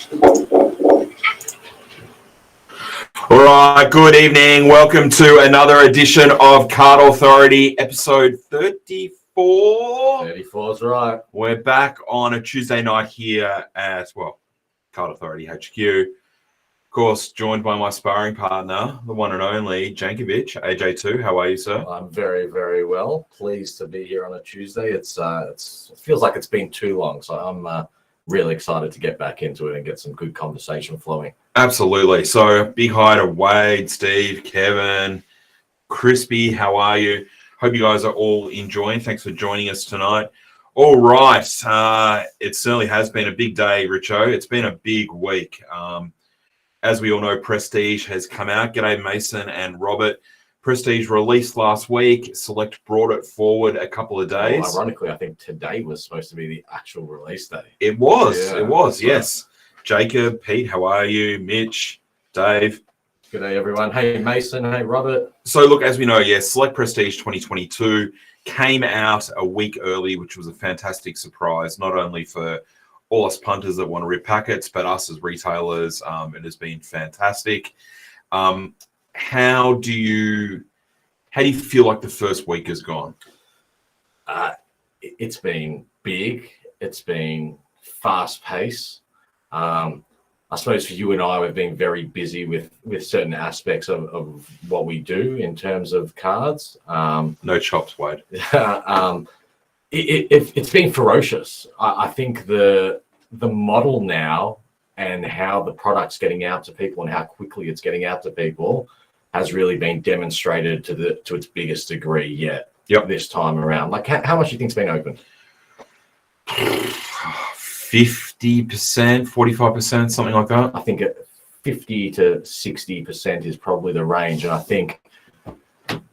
All right, good evening. Welcome to another edition of Card Authority, episode 34. 34 is right. We're back on a Tuesday night here at, Card Authority HQ. Of course, joined by my sparring partner, the one and only Jankovic, AJ2. How are you, sir? I'm very, very well. Pleased to be here on a Tuesday. It feels like it's been too long, so I'm really excited to get back into it and get some good conversation flowing. Absolutely. So, big hi to Wade, Steve, Kevin, Crispy. How are you? Hope you guys are all enjoying. Thanks for joining us tonight. All right. It certainly has been a big day, Richo. It's been a big week. As we all know, Prestige has come out. G'day, Mason and Robert. Prestige released last week. Select brought it forward a couple of days. Well, ironically, I think today was supposed to be the actual release day. It was, yes. Jacob, Pete, how are you? Mitch, Dave. Good day, everyone. Hey, Mason. Hey, Robert. So, look, as we know, yes, Select Prestige 2022 came out a week early, which was a fantastic surprise, not only for all us punters that want to rip packets, but us as retailers. It has been fantastic. How do you feel like the first week has gone? It's been big. It's been fast paced. I suppose for you and I, we've been very busy with certain aspects of what we do in terms of cards. No chops, Wade. It's been ferocious. I think the model now and how the product's getting out to people and how quickly it's getting out to people has really been demonstrated to its biggest degree yet. Yep. This time around. Like how much do you think's been open? 50%, 45%, something like that. I think 50 to 60% is probably the range. And I think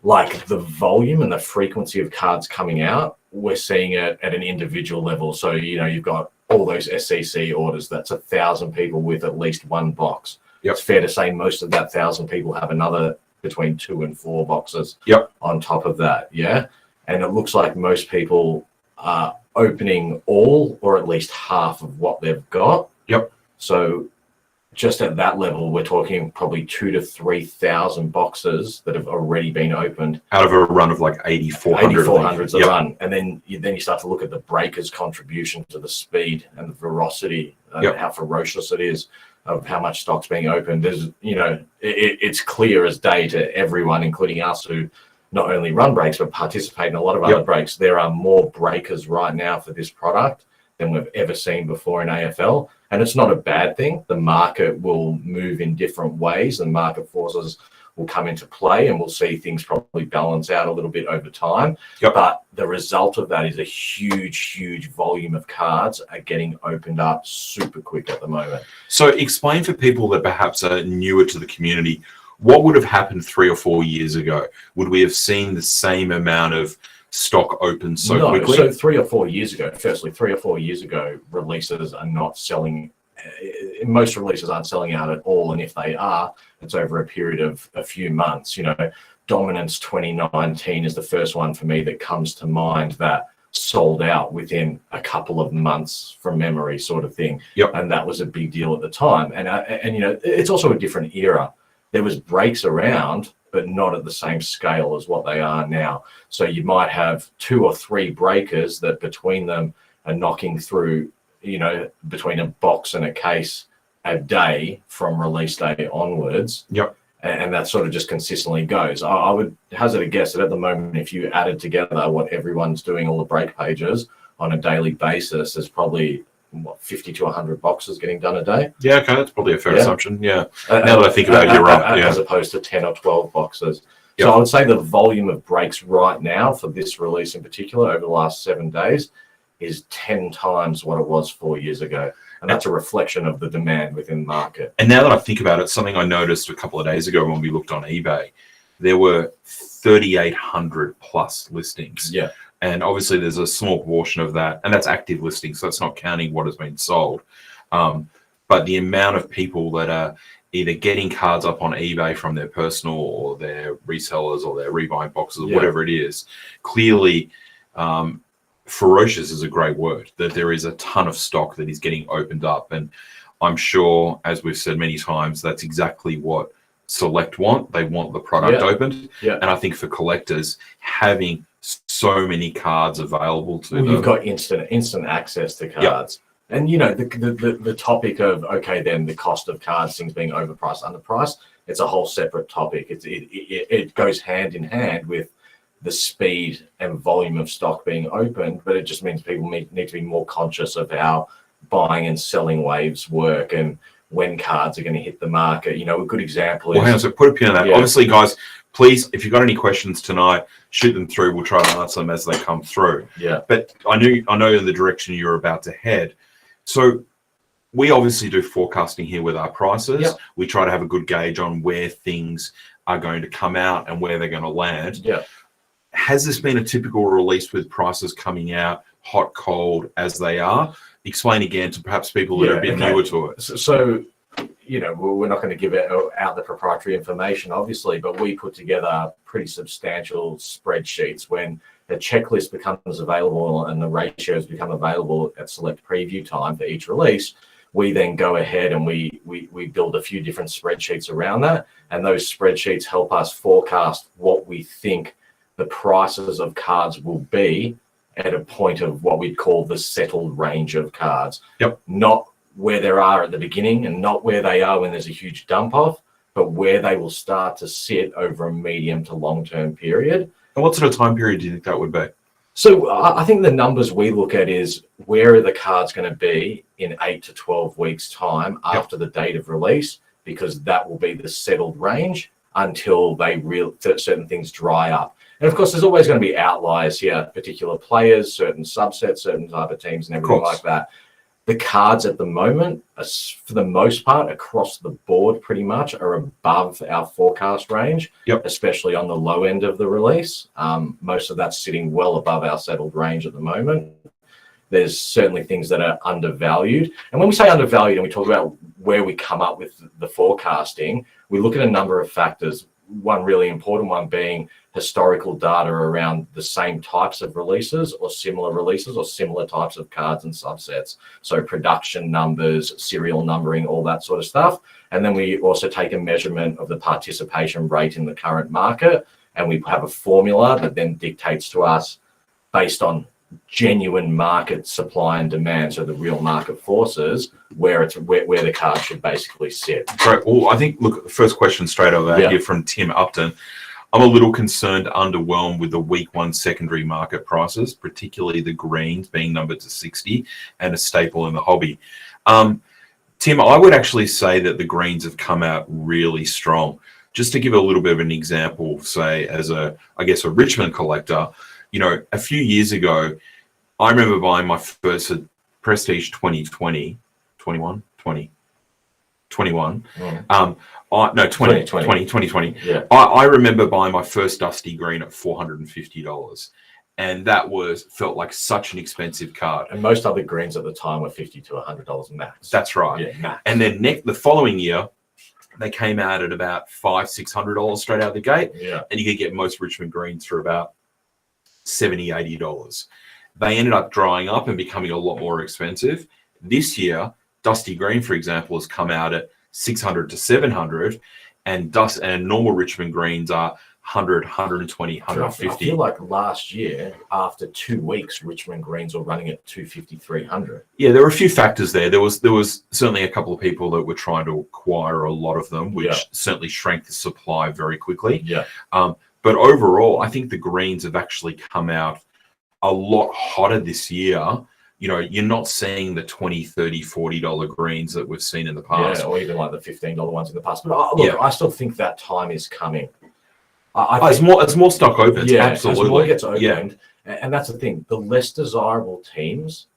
like the volume and the frequency of cards coming out, we're seeing it at an individual level. So, you've got all those SCC orders. That's 1,000 people with at least one box. Yep. It's fair to say most of that 1,000 people have another between 2 and 4 boxes. Yep. On top of that. Yeah. And it looks like most people are opening all or at least half of what they've got. Yep. So just at that level, we're talking probably 2,000 to 3,000 boxes that have already been opened out of a run of like 8,400. 8,400's a run, and then you start to look at the breakers' contribution to the speed and the ferocity, and how ferocious it is of how much stock's being opened. There's, it's clear as day to everyone, including us, who not only run breaks but participate in a lot of other breaks. There are more breakers right now for this product than we've ever seen before in AFL. And it's not a bad thing. The market will move in different ways and market forces will come into play and we'll see things probably balance out a little bit over time. Yep. But the result of that is a huge, huge volume of cards are getting opened up super quick at the moment. So explain for people that perhaps are newer to the community, what would have happened 3 or 4 years ago? Would we have seen the same amount of stock open so quickly? So 3 or 4 years ago, releases are not selling. Most releases aren't selling out at all. And if they are, it's over a period of a few months. Dominance 2019 is the first one for me that comes to mind that sold out within a couple of months from memory sort of thing. Yep. And that was a big deal at the time. And it's also a different era. There was breaks around, but not at the same scale as what they are now. So you might have 2 or 3 breakers that between them are knocking through, between a box and a case a day from release day onwards. Yep. And that sort of just consistently goes. I would hazard a guess that at the moment, if you added together what everyone's doing, all the break pages on a daily basis, there's probably 50 to 100 boxes getting done a day. Yeah, okay, that's probably a fair assumption. Yeah. Now that I think about it, you're right. As opposed to 10 or 12 boxes. Yep. So I would say the volume of breaks right now for this release in particular over the last 7 days is 10 times what it was 4 years ago. And that's a reflection of the demand within the market. And now that I think about it, something I noticed a couple of days ago when we looked on eBay, there were 3,800 plus listings. Yeah. And obviously there's a small portion of that, and that's active listings, so that's not counting what has been sold. But the amount of people that are either getting cards up on eBay from their personal or their resellers or their rebuying boxes or whatever it is, clearly ferocious is a great word, that there is a ton of stock that is getting opened up. And I'm sure, as we've said many times, that's exactly what Select want. They want the product opened. Yeah. And I think for collectors, having so many cards available to them. You've got instant access to cards. And the topic of, okay, then the cost of cards, things being overpriced, underpriced, it's a whole separate topic. It goes hand in hand with the speed and volume of stock being opened, but it just means people need to be more conscious of how buying and selling waves work and when cards are going to hit the market. A good example is... Well, hang on, so put a pin on that. Yeah. Obviously, guys, please, if you've got any questions tonight, shoot them through. We'll try to answer them as they come through. Yeah. But I know in the direction you're about to head. So we obviously do forecasting here with our prices. Yeah. We try to have a good gauge on where things are going to come out and where they're going to land. Yeah. Has this been a typical release with prices coming out hot, cold as they are? Explain again to perhaps people that are a bit newer to it. So, we're not going to give out the proprietary information, obviously, but we put together pretty substantial spreadsheets when the checklist becomes available and the ratios become available at select preview time for each release. We then go ahead and we build a few different spreadsheets around that. And those spreadsheets help us forecast what we think the prices of cards will be at a point of what we'd call the settled range of cards. Yep. Not where they are at the beginning and not where they are when there's a huge dump off, but where they will start to sit over a medium to long-term period. And what sort of time period do you think that would be? So I think the numbers we look at is where are the cards going to be in 8 to 12 weeks time after the date of release, because that will be the settled range until certain things dry up. And of course, there's always going to be outliers here, particular players, certain subsets, certain type of teams and everything like that. The cards at the moment, for the most part, across the board, pretty much are above our forecast range, especially on the low end of the release. Most of that's sitting well above our settled range at the moment. There's certainly things that are undervalued. And when we say undervalued and we talk about where we come up with the forecasting, we look at a number of factors. One really important one being historical data around the same types of releases or similar types of cards and subsets. So production numbers, serial numbering, all that sort of stuff. And then we also take a measurement of the participation rate in the current market. And we have a formula that then dictates to us based on genuine market supply and demand, so the real market forces, where the card should basically sit. Right. Well, I think, look, the first question straight over here from Tim Upton. I'm a little concerned, underwhelmed with the week one secondary market prices, particularly the greens being numbered to 60 and a staple in the hobby. Tim, I would actually say that the greens have come out really strong. Just to give a little bit of an example, say, as a Richmond collector, a few years ago, I remember buying my first Prestige 2020. Yeah. I remember buying my first Dusty Green at $450. And that felt like such an expensive card. And most other greens at the time were $50 to $100 max. That's right. Yeah, max. And then the following year, they came out at about $500-600 straight out of the gate. Yeah. And you could get most Richmond greens for about $70-80. They ended up drying up and becoming a lot more expensive. This year, Dusty Green, for example, has come out at $600 to $700, and normal Richmond greens are $100, $120, $150. I feel like last year, after 2 weeks, Richmond greens were running at $250, $300. Yeah, there were a few factors there. There was certainly a couple of people that were trying to acquire a lot of them, which certainly shrank the supply very quickly. Yeah. But overall, I think the greens have actually come out a lot hotter this year. You're not seeing the $20, $30, $40 greens that we've seen in the past. Yeah, or even like the $15 ones in the past. But I still think that time is coming. As more stock opens, absolutely. As more gets opened, and that's the thing. The less desirable teams,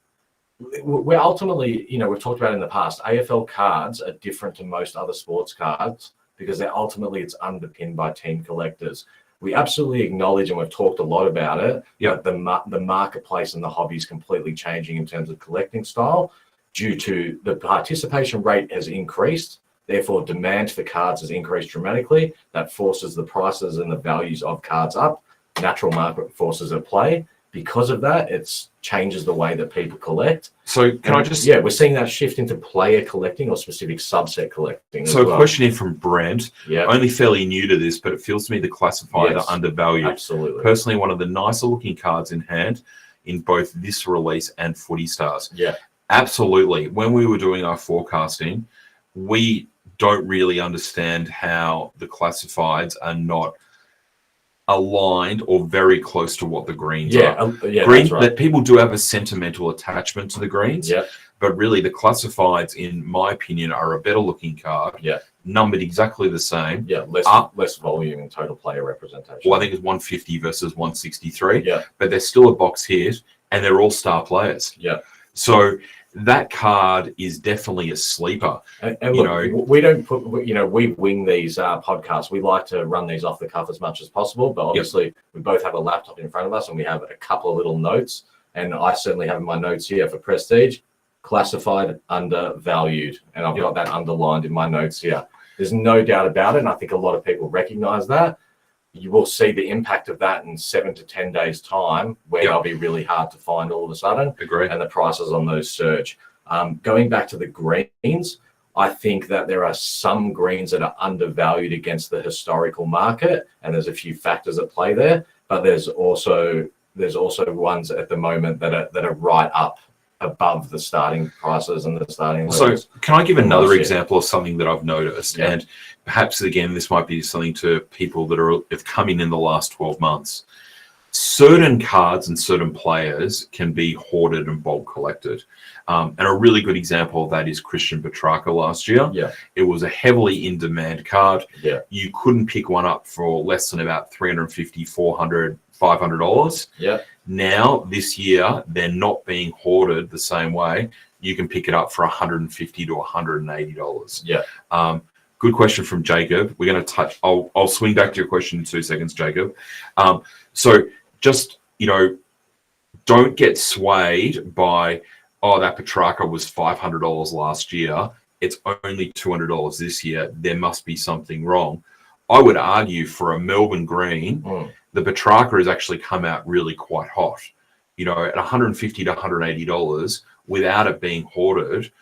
we're ultimately, we've talked about in the past, AFL cards are different to most other sports cards because it's underpinned by team collectors. We absolutely acknowledge, and we've talked a lot about it, that the marketplace and the hobby is completely changing in terms of collecting style due to the participation rate has increased. Therefore, demand for cards has increased dramatically. That forces the prices and the values of cards up. Natural market forces at play. because of that, it changes the way that people collect. So can I just... Yeah, we're seeing that shift into player collecting or specific subset collecting. So a question here from Brent. Yeah. Only fairly new to this, but it feels to me the classified are undervalued. Absolutely. Personally, one of the nicer looking cards in hand in both this release and Footy Stars. Yeah. Absolutely. When we were doing our forecasting, we don't really understand how the classifieds are not aligned or very close to what the greens are. Yeah, green, that's right. that people do have a sentimental attachment to the greens. Yeah. But really, the classifieds, in my opinion, are a better looking card. Yeah. Numbered exactly the same. Yeah, less volume in total player representation. Well, I think it's 150 versus 163. Yeah. But they're still a box hit, and they're all star players. Yeah. So that card is definitely a sleeper. And look, we don't put, we wing these podcasts. We like to run these off the cuff as much as possible, but obviously we both have a laptop in front of us and we have a couple of little notes. And I certainly have my notes here for Prestige, classified, undervalued. And I've got that underlined in my notes here. There's no doubt about it. And I think a lot of people recognize that. You will see the impact of that in 7 to 10 days' time, where they'll be really hard to find all of a sudden. Agreed. And the prices on those surge. Going back to the greens, I think that there are some greens that are undervalued against the historical market, and there's a few factors at play there. But there's also ones at the moment that are right up above the starting prices and the starting levels. So can I give another example of something that I've noticed? And perhaps, again, this might be something to people that have come in the last 12 months. Certain cards and certain players can be hoarded and bulk collected. And a really good example of that is Christian Petrarca last year. Yeah. It was a heavily in-demand card. Yeah. You couldn't pick one up for less than about $350, $400, $500. Yeah. Now, this year, they're not being hoarded the same way. You can pick it up for $150 to $180. Yeah. Good question from Jacob. We're going to touch. I'll swing back to your question in 2 seconds, Jacob. So just, don't get swayed by, that Petrarca was $500 last year. It's only $200 this year. There must be something wrong. I would argue for a Melbourne green, the Petrarca has actually come out really quite hot. At $150 to $180 without it being hoarded,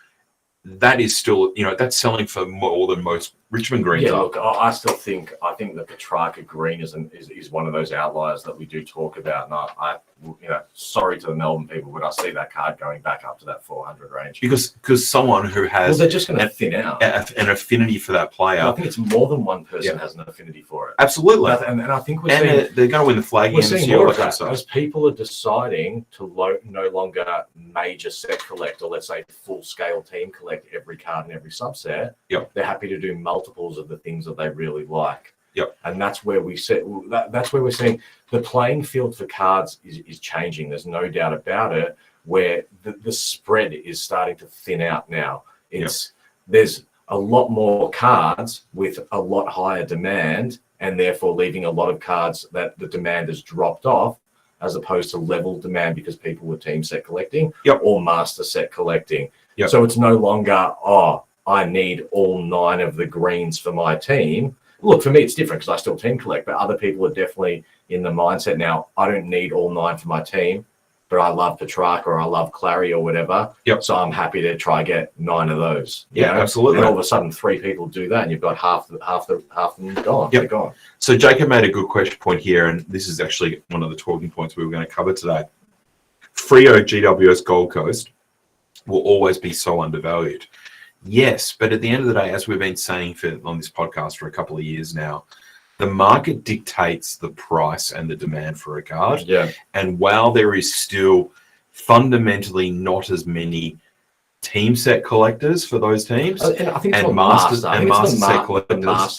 that is still, that's selling for more than most Richmond greens. Yeah, look, I think the Petrarca green is one of those outliers that we do talk about. And sorry to the Melbourne people, but I see that card going back up to that 400 range. Because someone who has they're just going to thin out an affinity for that player. I think it's more than one person has an affinity for it. Absolutely. And I think they're going to win the flag. We're seeing more of that as people are deciding to no longer major set collect, or let's say full scale team collect every card in every subset. Yep. They're happy to do multiples of the things that they really like. Yep. And that's where we're seeing the playing field for cards is changing. There's no doubt about it, where the spread is starting to thin out now. There's a lot more cards with a lot higher demand, and therefore leaving a lot of cards that the demand has dropped off, as opposed to level demand because people were team set collecting or master set collecting. Yep. So it's no longer, I need all 9 of the greens for my team. Look, for me, it's different because I still team collect, but other people are definitely in the mindset now, I don't need all 9 for my team, but I love Petrarca or I love Clary or whatever. Yep. So I'm happy to try get 9 of those. Absolutely. And all of a sudden 3 people do that and you've got half them gone. Yep. They're gone. So Jacob made a good point here, and this is actually one of the talking points we were going to cover today. Freo GWS Gold Coast will always be so undervalued. Yes, but at the end of the day, as we've been saying on this podcast for a couple of years now, the market dictates the price and the demand for a card. Yeah. And while there is still fundamentally not as many team set collectors for those teams, and I think it's master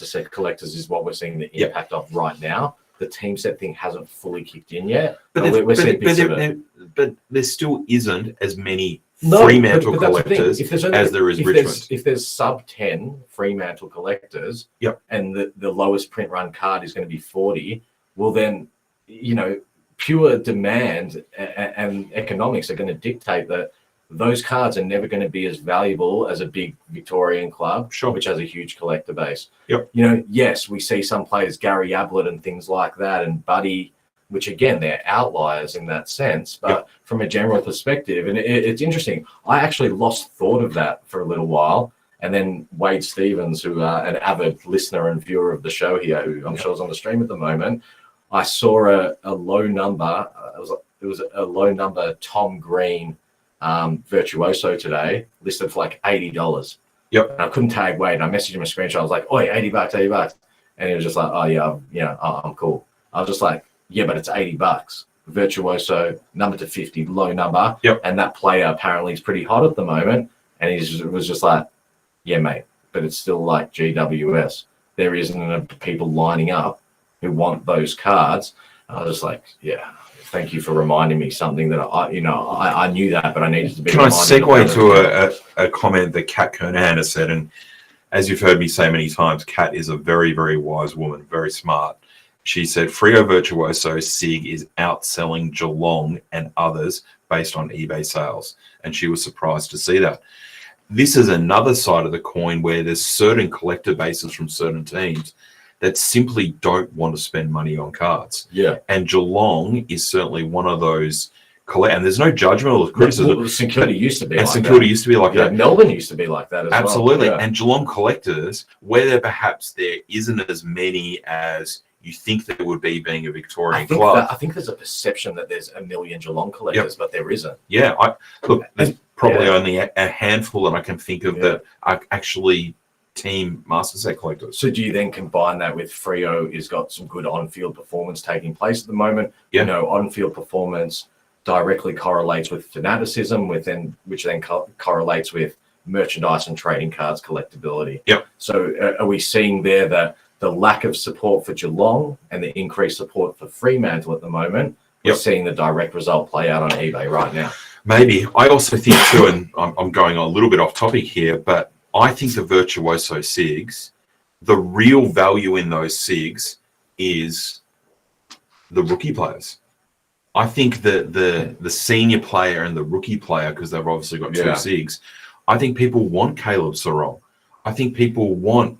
set collectors is what we're seeing the impact of right now. The team set thing hasn't fully kicked in yet, but there still isn't as many Fremantle collectors as there is Richmond. If there's sub 10 Fremantle collectors, and the lowest print run card is going to be 40, well then, pure demand and economics are going to dictate that those cards are never going to be as valuable as a big Victorian club, which has a huge collector base. Yep. Yes, we see some players, Gary Ablett and things like that, and Buddy which again, they're outliers in that sense. But from a general perspective, and it's interesting, I actually lost thought of that for a little while. And then Wade Stevens, who an avid listener and viewer of the show here, who I'm sure is on the stream at the moment, I saw a low number. It was a low number Tom Green Virtuoso today, listed for like $80. Yep. And I couldn't tag Wade. I messaged him a screenshot. I was like, "Oh, $80. And he was just like, "Oh yeah, I'm cool." I was just like, "Yeah, but it's $80. Virtuoso, number to 50, low number." Yep. And that player apparently is pretty hot at the moment. And he was just like, "Yeah, mate, but it's still like GWS. There isn't enough people lining up who want those cards." I was just like, "Yeah, thank you for reminding me something that I knew that, but I needed to be." Can I segue to a comment that Kat Kernahan has said? And as you've heard me say many times, Kat is a very, very wise woman, very smart. She said, Frio Virtuoso SIG is outselling Geelong and others based on eBay sales. And she was surprised to see that. This is another side of the coin where there's certain collector bases from certain teams that simply don't want to spend money on cards. Yeah. And Geelong is certainly one of those. And there's no judgment or criticism. Well, St Kilda used to be and like St that. Kilda used to be like that. Melbourne used to be like that as well. Absolutely. Yeah. And Geelong collectors, where perhaps there isn't as many as you think there would be being a Victorian club. I think there's a perception that there's a million Geelong collectors, but there isn't. Yeah. There's probably only a handful that I can think of that are actually team master set collectors. So do you then combine that with Freo has got some good on-field performance taking place at the moment? Yeah. On-field performance directly correlates with fanaticism, which then correlates with merchandise and trading cards collectability. Yep. So are we seeing there that the lack of support for Geelong and the increased support for Fremantle at the moment? We're seeing the direct result play out on eBay right now. Maybe. I also think too, and I'm going a little bit off topic here, but I think the Virtuoso SIGs, the real value in those SIGs is the rookie players. I think that the senior player and the rookie player, because they've obviously got two SIGs, I think people want Caleb Sarong. I think people want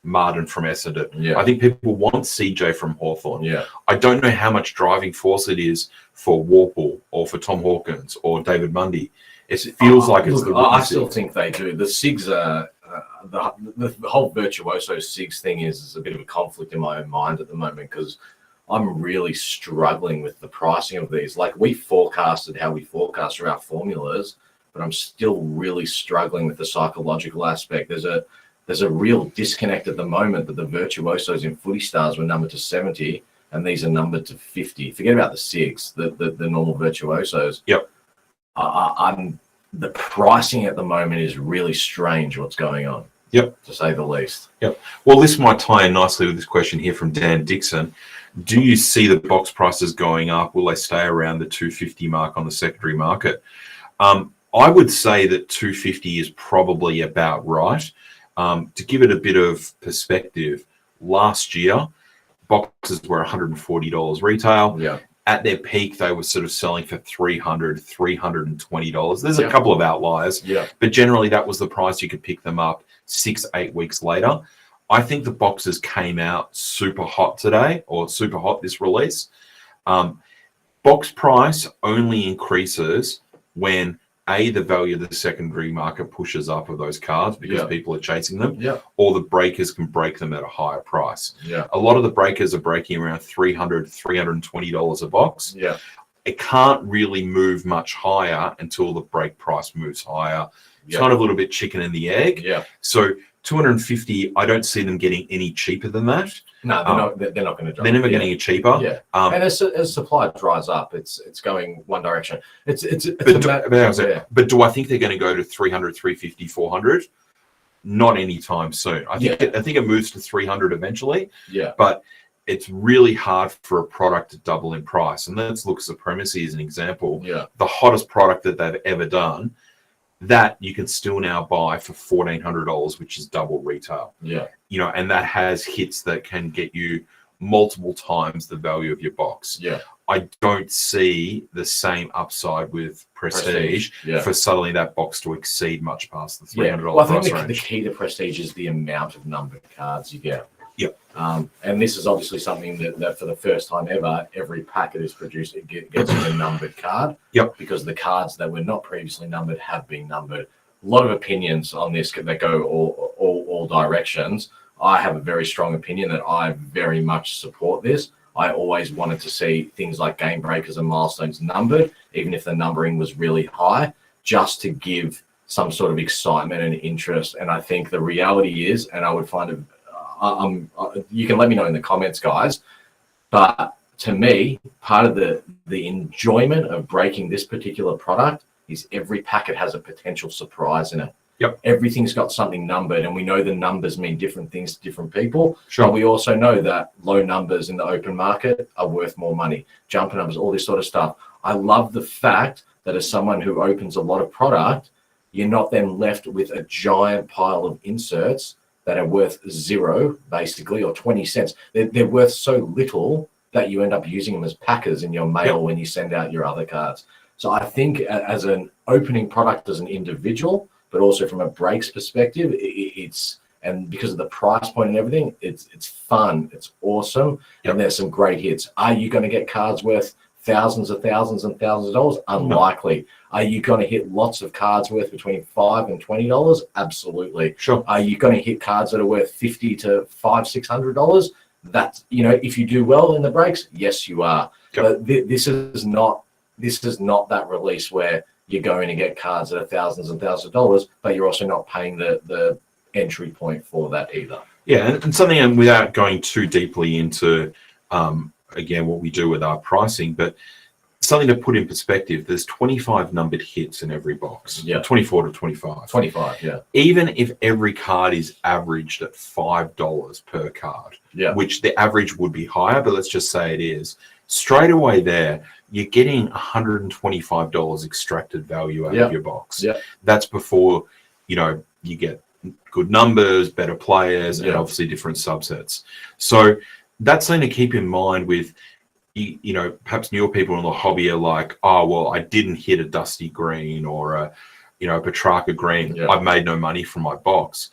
Martin from Essendon. Yeah. I think people want CJ from Hawthorn. Yeah. I don't know how much driving force it is for Warple or for Tom Hawkins or David Mundy. It feels like it's the rookie I still SIG. think they do. The SIGs are the whole Virtuoso SIGs thing is a bit of a conflict in my own mind at the moment because I'm really struggling with the pricing of these. Like we forecasted how we forecast for our formulas, but I'm still really struggling with the psychological aspect. There's a real disconnect at the moment that the Virtuosos in Footy Stars were numbered to 70 and these are numbered to 50. Forget about the SIGs, the normal Virtuosos. Yep. The pricing at the moment is really strange what's going on. Yep. To say the least. Yep. Well, this might tie in nicely with this question here from Dan Dixon. Do you see the box prices going up? Will they stay around the 250 mark on the secondary market? I would say that 250 is probably about right. To give it a bit of perspective, last year, boxes were $140 retail. Yeah. At their peak, they were sort of selling for $300, $320. There's a couple of outliers, but generally that was the price you could pick them up 6-8 weeks later. I think the boxes came out super hot today, or super hot this release. Box price only increases when the value of the secondary market pushes up of those cards because people are chasing them, or the breakers can break them at a higher price. A lot of the breakers are breaking around $300, $320 a box. It can't really move much higher until the break price moves higher. It's kind of a little bit chicken and the egg. So 250, I don't see them getting any cheaper than that. No, they're not going to drop. They're never getting it cheaper. And as supply dries up, it's going one direction. But do I think they're going to go to 300, 350, 400? Not anytime soon. I think it moves to 300 eventually. But it's really hard for a product to double in price. And let's look at Supremacy as an example. The hottest product that they've ever done, that you can still now buy for $1,400, which is double retail. And that has hits that can get you multiple times the value of your box. I don't see the same upside with Prestige for suddenly that box to exceed much past the $300 Well, I think price range. the key to Prestige is the amount of numbered cards you get. Yep. And this is obviously something that for the first time ever, every packet is produced. It gets you a numbered card. Yep. Because the cards that were not previously numbered have been numbered. A lot of opinions on this that go all directions. I have a very strong opinion that I very much support this. I always wanted to see things like game breakers and milestones numbered, even if the numbering was really high, just to give some sort of excitement and interest. And I think the reality is, and I would find it, you can let me know in the comments, guys, but to me, part of the enjoyment of breaking this particular product is every packet has a potential surprise in it. Yep. Everything's got something numbered, and we know the numbers mean different things to different people. Sure. But we also know that low numbers in the open market are worth more money. Jumper numbers, all this sort of stuff. I love the fact that as someone who opens a lot of product, you're not then left with a giant pile of inserts that are worth zero, basically, or 20 cents. They're worth so little that you end up using them as packers in your mail when you send out your other cards. So I think as an opening product as an individual, but also from a breaks perspective, and because of the price point and everything, it's fun, it's awesome, and there's some great hits. Are you going to get cards worth thousands and thousands of dollars? Unlikely. No. Are you going to hit lots of cards worth between $5 and $20? Absolutely. Sure. Are you going to hit cards that are worth $50 to $500-$600? That's, if you do well in the breaks, yes, you are. Yep. But this is not that release where you're going to get cards that are thousands and thousands of dollars, but you're also not paying the entry point for that either. Yeah, and something, and without going too deeply into again what we do with our pricing, but something to put in perspective, there's 25 numbered hits in every box. Yeah. 24 to 25. 25, yeah. Even if every card is averaged at $5 per card, which the average would be higher, but let's just say it is, straight away there, you're getting $125 extracted value out of your box. Yeah. That's before, you get good numbers, better players, and obviously different subsets. So that's something to keep in mind with, perhaps newer people in the hobby are like, oh, well, I didn't hit a Dusty Green or a Petrarca Green. Yeah. I've made no money from my box.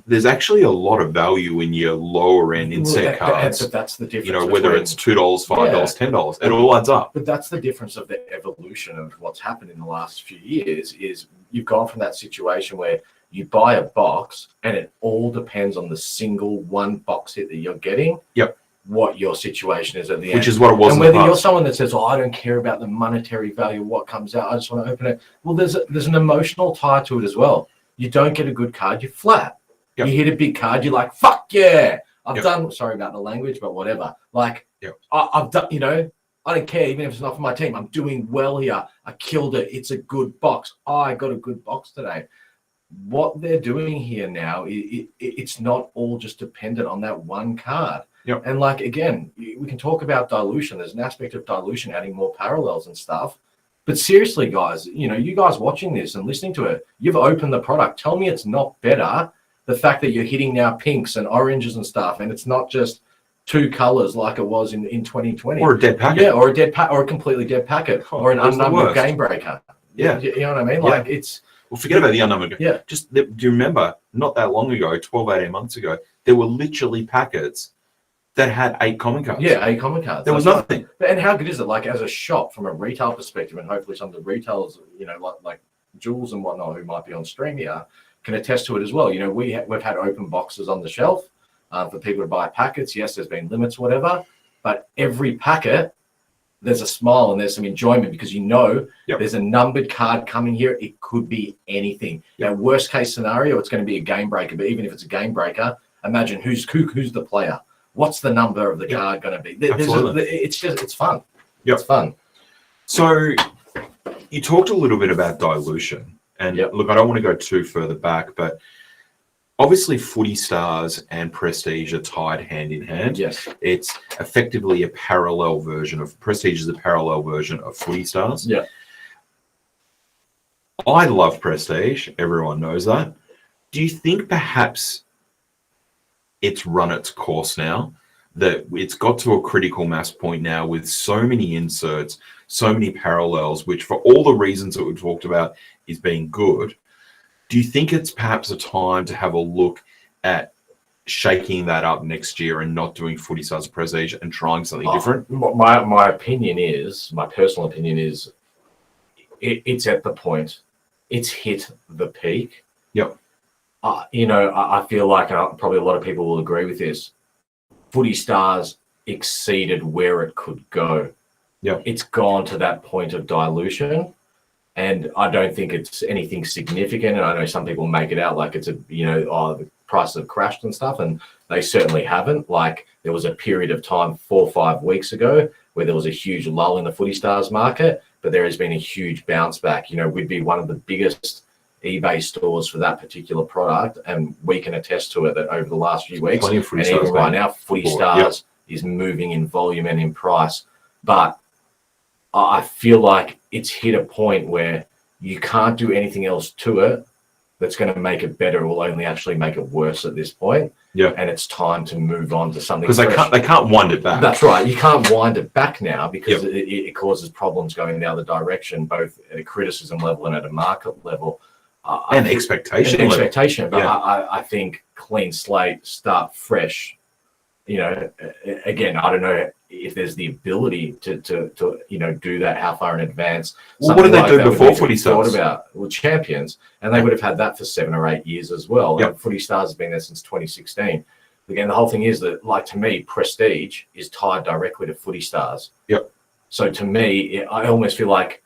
There's actually a lot of value in your lower end inset cards. That's the difference. Whether it's $2, $5, $10, it all adds up. But that's the difference of the evolution of what's happened in the last few years is you've gone from that situation where you buy a box and it all depends on the single one box hit that you're getting. Yep. What your situation is at the end. Which is what it was. And whether you're someone that says, oh, I don't care about the monetary value of what comes out, I just want to open it. Well, there's an emotional tie to it as well. You don't get a good card, you're flat. Yep. You hit a big card, you're like, fuck yeah. I've done, sorry about the language, but whatever. Like, I've done, I don't care, even if it's not for my team. I'm doing well here. I killed it. It's a good box. I got a good box today. What they're doing here now, it's not all just dependent on that one card. Yep. And again, we can talk about dilution. There's an aspect of dilution, adding more parallels and stuff. But seriously, guys, you guys watching this and listening to it, you've opened the product. Tell me it's not better. The fact that you're hitting now pinks and oranges and stuff, and it's not just two colors like it was in 2020. Or a dead packet. Yeah, or a completely dead packet, or an unnumbered game breaker. Yeah. You know what I mean? Like it's... Well, forget about the unnumbered. Yeah. Just, do you remember, not that long ago, 12, 18 months ago, there were literally packets that had 8 common cards. Yeah, 8 common cards. There was nothing. And how good is it? Like as a shop, from a retail perspective, and hopefully some of the retailers, like Jules and whatnot, who might be on stream here, can attest to it as well. We've had open boxes on the shelf for people to buy packets. Yes, there's been limits, whatever, but every packet, there's a smile and there's some enjoyment because there's a numbered card coming here. It could be anything. Now, worst case scenario, it's going to be a game breaker. But even if it's a game breaker, imagine who's the player. What's the number of the card going to be? It's fun. Yep. It's fun. So you talked a little bit about dilution. And look, I don't want to go too further back, but obviously Footy Stars and Prestige are tied hand in hand. Yes. It's effectively a parallel version of Prestige is a parallel version of Footy Stars. Yeah. I love Prestige. Everyone knows that. Do you think perhaps it's run its course now? That it's got to a critical mass point now with so many inserts, so many parallels, which for all the reasons that we've talked about is being good. Do you think it's perhaps a time to have a look at shaking that up next year and not doing Footy Stars Prestige and trying something different? My opinion is, my personal opinion is, it's at the point, it's hit the peak. Yep. I feel like probably a lot of people will agree with this. Footy Stars exceeded where it could go. Yep. It's gone to that point of dilution, and I don't think it's anything significant. And I know some people make it out like it's the prices have crashed and stuff, and they certainly haven't. Like, there was a period of time 4 or 5 weeks ago where there was a huge lull in the Footy Stars market, but there has been a huge bounce back. We'd be one of the biggest eBay stores for that particular product, and we can attest to it that over the last few weeks, and even right now, Footy Stars is moving in volume and in price. But I feel like it's hit a point where you can't do anything else to it that's going to make it better. It will only actually make it worse at this point. Yeah. And it's time to move on to something. Because they can't wind it back. That's right. You can't wind it back now because it causes problems going the other direction, both at a criticism level and at a market level. And expectation. But I think clean slate, start fresh. Again, I don't know if there's the ability to do that, how far in advance. Well, what did they do before Footy Stars? Champions, and they would have had that for 7 or 8 years as well. Yep. Footy Stars has been there since 2016. Again, the whole thing is that, like, to me, prestige is tied directly to Footy Stars. Yep. So to me, I almost feel like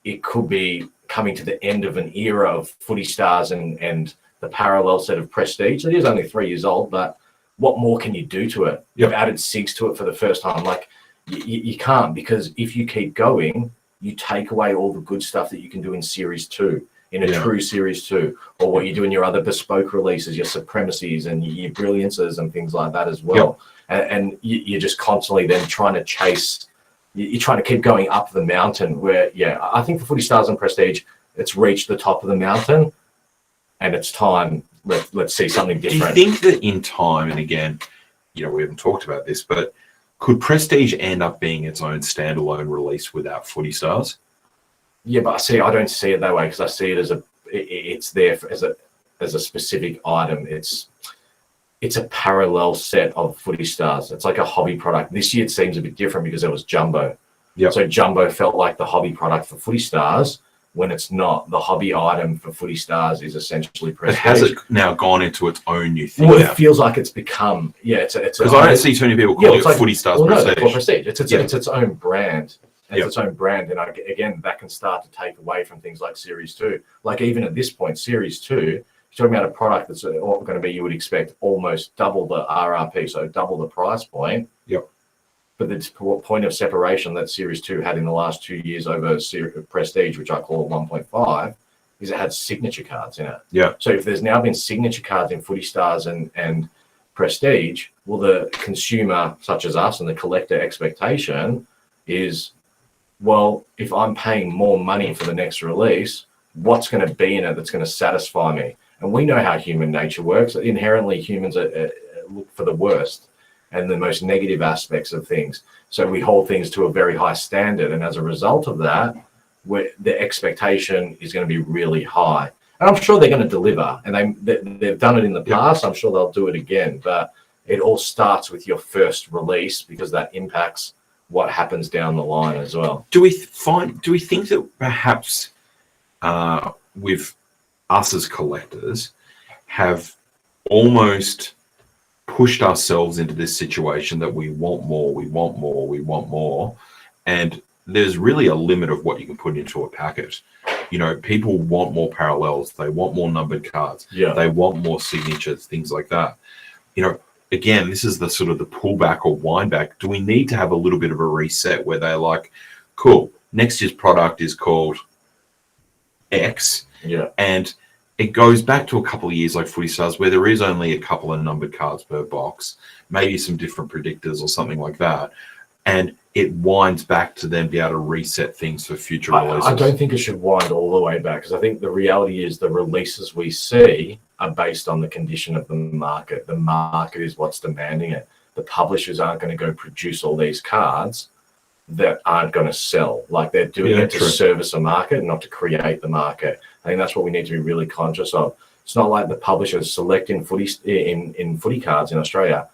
it could be coming to the end of an era of Footy Stars and the parallel set of prestige. It is only 3 years old, but what more can you do to it? You've added SIGs to it for the first time. Like, you can't, because if you keep going, you take away all the good stuff that you can do in Series 2, in a true Series 2, or what you do in your other bespoke releases, your supremacies and your brilliances and things like that as well. Yep. And you're just constantly then trying to chase, you're trying to keep going up the mountain where, I think for Footy Stars and Prestige, it's reached the top of the mountain and it's time. Let's see something different. Do you think that in time, and again, we haven't talked about this, but could Prestige end up being its own standalone release without Footy Stars? Yeah, but I don't see it that way, because I see it as it's there as a specific item. It's a parallel set of Footy Stars. It's like a hobby product. This year it seems a bit different because there was Jumbo. Yep. So Jumbo felt like the hobby product for Footy Stars, when it's not. The hobby item for Footy Stars is essentially Prestige. But has it now gone into its own new thing? Well, it feels like it's become, it's because I don't see too many people calling it like Footy Stars Prestige. No, Prestige. It's its own brand. It's its own brand, and again, that can start to take away from things like Series 2. Like, even at this point, Series 2, you're talking about a product that's going to be, you would expect, almost double the RRP, so double the price point. Yep. But the point of separation that Series 2 had in the last 2 years over Prestige, which I call 1.5, is it had signature cards in it. Yeah. So if there's now been signature cards in Footy Stars and Prestige, well, the consumer, such as us, and the collector expectation is, well, if I'm paying more money for the next release, what's going to be in it that's going to satisfy me? And we know how human nature works. Inherently, humans look for the worst and the most negative aspects of things. So we hold things to a very high standard. And as a result of that, the expectation is going to be really high. And I'm sure they're going to deliver. And they've done it in the past. I'm sure they'll do it again. But it all starts with your first release, because that impacts what happens down the line as well. Do we think that perhaps with us as collectors have almost pushed ourselves into this situation that we want more, and there's really a limit of what you can put into a packet. People want more parallels, they want more numbered cards, they want more signatures, things like that. Again, this is the sort of the pullback or wind back. Do we need to have a little bit of a reset where they're like, cool, next year's product is called X, and it goes back to a couple of years like Footy Stars, where there is only a couple of numbered cards per box, maybe some different predictors or something like that, and it winds back to then be able to reset things for future releases? I don't think it should wind all the way back, because I think the reality is the releases we see are based on the condition of the market. The market is what's demanding it. The publishers aren't going to go produce all these cards that aren't going to sell. Like, they're doing it to service a market, not to create the market. I think that's what we need to be really conscious of. It's not like the publishers Select in footy cards in Australia.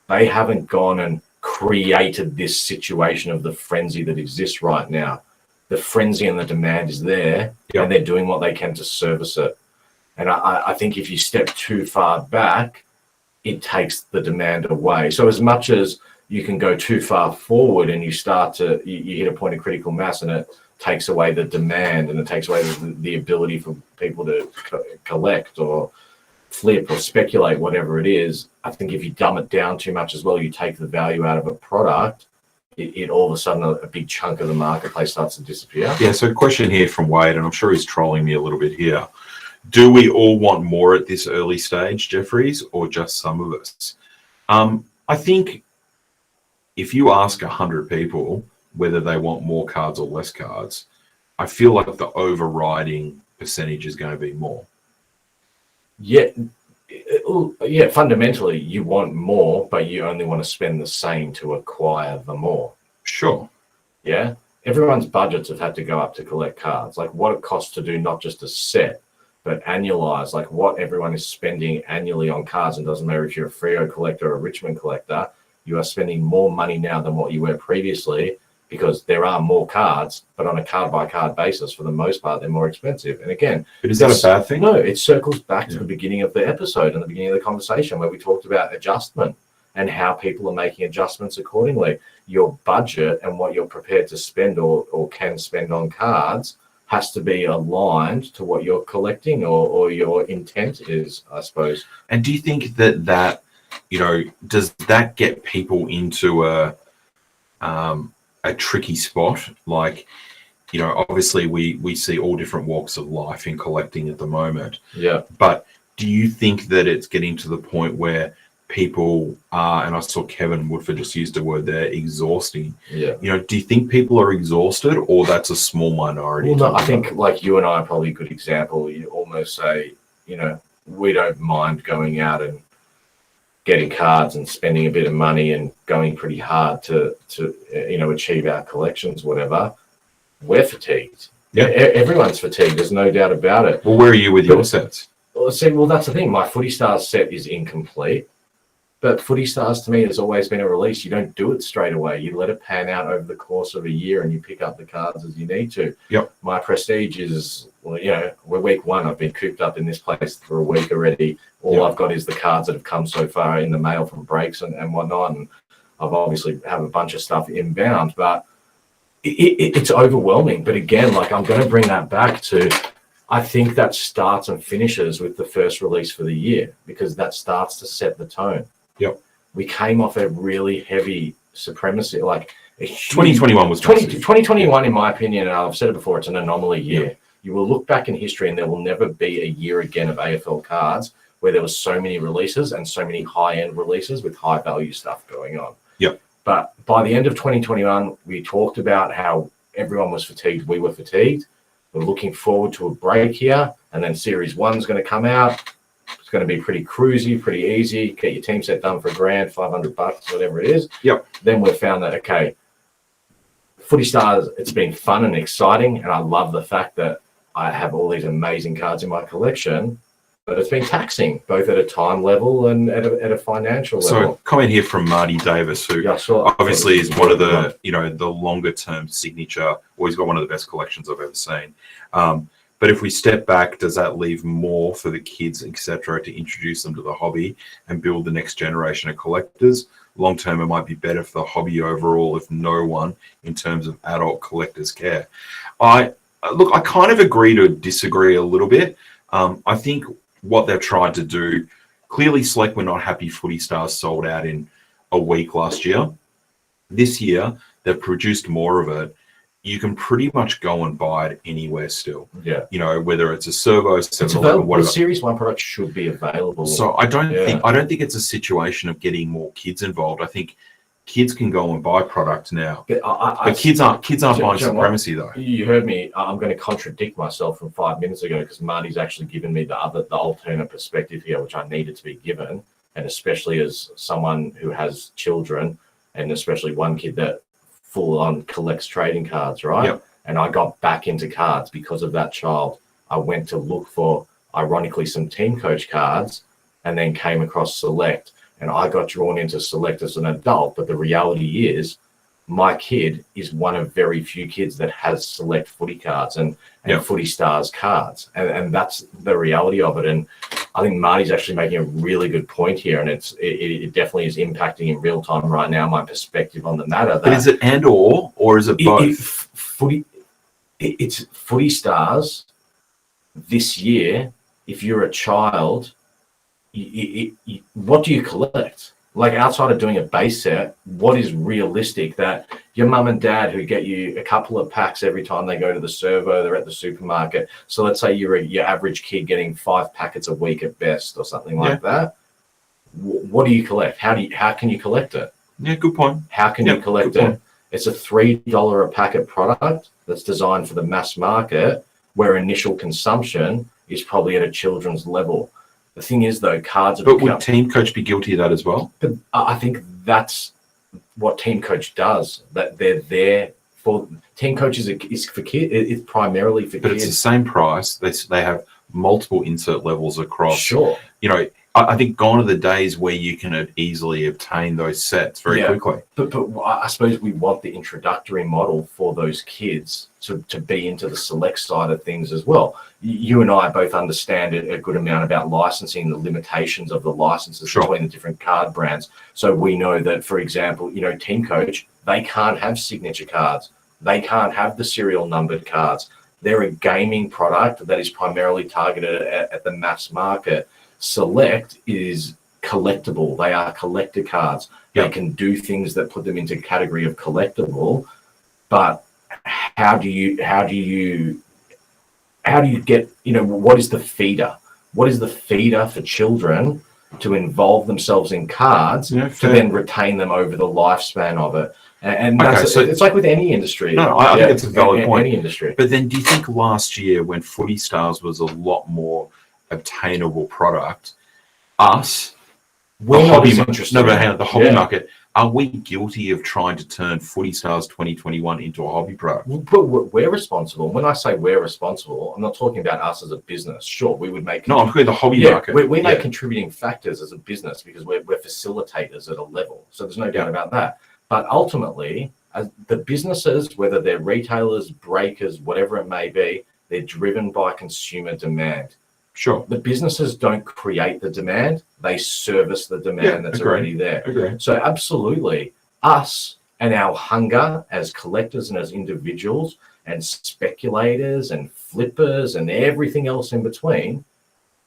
They haven't gone and created this situation of the frenzy that exists right now. The frenzy and the demand is there, and they're doing what they can to service it. And I think if you step too far back, it takes the demand away. So as much as you can go too far forward and you start to, you hit a point of critical mass and it takes away the demand and it takes away the ability for people to collect or flip or speculate, whatever it is. I think if you dumb it down too much as well, you take the value out of a product, it all of a sudden a big chunk of the marketplace starts to disappear. Yeah, so question here from Wade, and I'm sure he's trolling me a little bit here. Do we all want more at this early stage, Jeffries, or just some of us? I think if you ask 100 people whether they want more cards or less cards, I feel like the overriding percentage is going to be more. Yeah, fundamentally you want more, but you only want to spend the same to acquire the more. Sure. Yeah, everyone's budgets have had to go up to collect cards. Like what it costs to do not just a set, but annualized, like what everyone is spending annually on cards. And doesn't matter if you're a Freo collector or a Richmond collector, you are spending more money now than what you were previously, because there are more cards, but on a card by card basis, for the most part, they're more expensive. And again, but is that a bad thing? No, it circles back to the beginning of the episode and the beginning of the conversation where we talked about adjustment and how people are making adjustments accordingly. Your budget and what you're prepared to spend or can spend on cards has to be aligned to what you're collecting or your intent is, I suppose. And do you think that does that get people into a tricky spot? Like, obviously we see all different walks of life in collecting at the moment. Yeah. But do you think that it's getting to the point where people are, and I saw Kevin Woodford just used the word there, exhausting? Yeah. Do you think people are exhausted, or that's a small minority? Well, no, I think like you and I are probably a good example. You almost say, we don't mind going out and getting cards and spending a bit of money and going pretty hard to achieve our collections, whatever. We're fatigued. Yeah, everyone's fatigued. There's no doubt about it. Well, where are you with your sets? Well, see, that's the thing. My Footy Stars set is incomplete, but Footy Stars to me has always been a release. You don't do it straight away. You let it pan out over the course of a year, and you pick up the cards as you need to. Yep. My Prestige is, we're week one. I've been cooped up in this place for a week already. All I've got is the cards that have come so far in the mail from breaks and whatnot. And I've obviously have a bunch of stuff inbound, but it's overwhelming. But again, like I'm going to bring that back to, I think that starts and finishes with the first release for the year, because that starts to set the tone. Yep. We came off a really heavy supremacy, like 2021 was 2021, in my opinion, and I've said it before, it's an anomaly year. Yeah. You will look back in history and there will never be a year again of AFL cards where there was so many releases and so many high-end releases with high-value stuff going on. Yep. But by the end of 2021, we talked about how everyone was fatigued. We were fatigued. We're looking forward to a break here, and then Series 1's going to come out. It's going to be pretty cruisy, pretty easy. Get your team set done for $1,000, $500, whatever it is. Yep. Then we've found that, okay, Footy Stars, it's been fun and exciting, and I love the fact that I have all these amazing cards in my collection, but it's been taxing, both at a time level and at a financial level. So, comment here from Marty Davis, who obviously is one of the, the longer term signature, or he's got one of the best collections I've ever seen. But if we step back, does that leave more for the kids, etc., to introduce them to the hobby and build the next generation of collectors? Long term, it might be better for the hobby overall if no one, in terms of adult collectors, care. I kind of agree to disagree a little bit. I think what they've tried to do, clearly Select were not happy Footy Stars sold out in a week last year. This year, they've produced more of it. You can pretty much go and buy it anywhere still. Yeah. Whether it's a servo, it's available. Whatever. The Series 1 product should be available. So I don't think it's a situation of getting more kids involved. I think kids can go and buy product now. But kids aren't buying Supremacy though. You heard me. I'm going to contradict myself from 5 minutes ago, because Marty's actually given me the alternate perspective here, which I needed to be given, and especially as someone who has children, and especially one kid that full on collects trading cards, right? Yep. And I got back into cards because of that child. I went to look for ironically, some Team Coach cards, and then came across Select. And I got drawn into Select as an adult. But the reality is, my kid is one of very few kids that has Select footy cards and Footy Stars cards. And that's the reality of it. And I think Marty's actually making a really good point here. And it definitely is impacting in real time right now, my perspective on the matter. But is it and or is it both? It's Footy Stars this year. If you're a child, what do you collect? Like, outside of doing a base set, what is realistic that your mum and dad, who get you a couple of packs every time they go to the servo, they're at the supermarket. So let's say you're your average kid getting 5 packets a week at best or something like that. What do you collect? How can you collect it? Yeah, good point. How can you collect it? It's a $3 a packet product that's designed for the mass market, where initial consumption is probably at a children's level. The thing is, though, cards. But would Team Coach be guilty of that as well? But I think that's what Team Coach does. That they're there for. Team Coach is for kids. It's primarily for kids. But it's the same price. They have multiple insert levels across. Sure. You know, I think gone are the days where you can easily obtain those sets very quickly. But I suppose we want the introductory model for those kids to be into the Select side of things as well. You and I both understand a good amount about licensing, the limitations of the licenses between the different card brands. So we know that, for example, you know, Team Coach, they can't have signature cards. They can't have the serial numbered cards. They're a gaming product that is primarily targeted at the mass market. Select is collectible. They are collector cards. They can do things that put them into the category of collectible. But how do you get, you know, what is the feeder? What is the feeder for children to involve themselves in cards to then retain them over the lifespan of it? And that's, so it's like with any industry. No, I think it's a valid point. Any industry. But then do you think last year, when Footy Stars was a lot more obtainable product, the hobby market, are we guilty of trying to turn Footy Stars 2021 into a hobby product? But we're responsible. When I say we're responsible, I'm not talking about us as a business. Sure, we would make... No, I'm talking the hobby market. We make contributing factors as a business because we're facilitators at a level. So there's no doubt about that. But ultimately, as the businesses, whether they're retailers, breakers, whatever it may be, they're driven by consumer demand. Sure. The businesses don't create the demand, they service the demand that's already there. Agreed. So absolutely, us and our hunger as collectors and as individuals and speculators and flippers and everything else in between,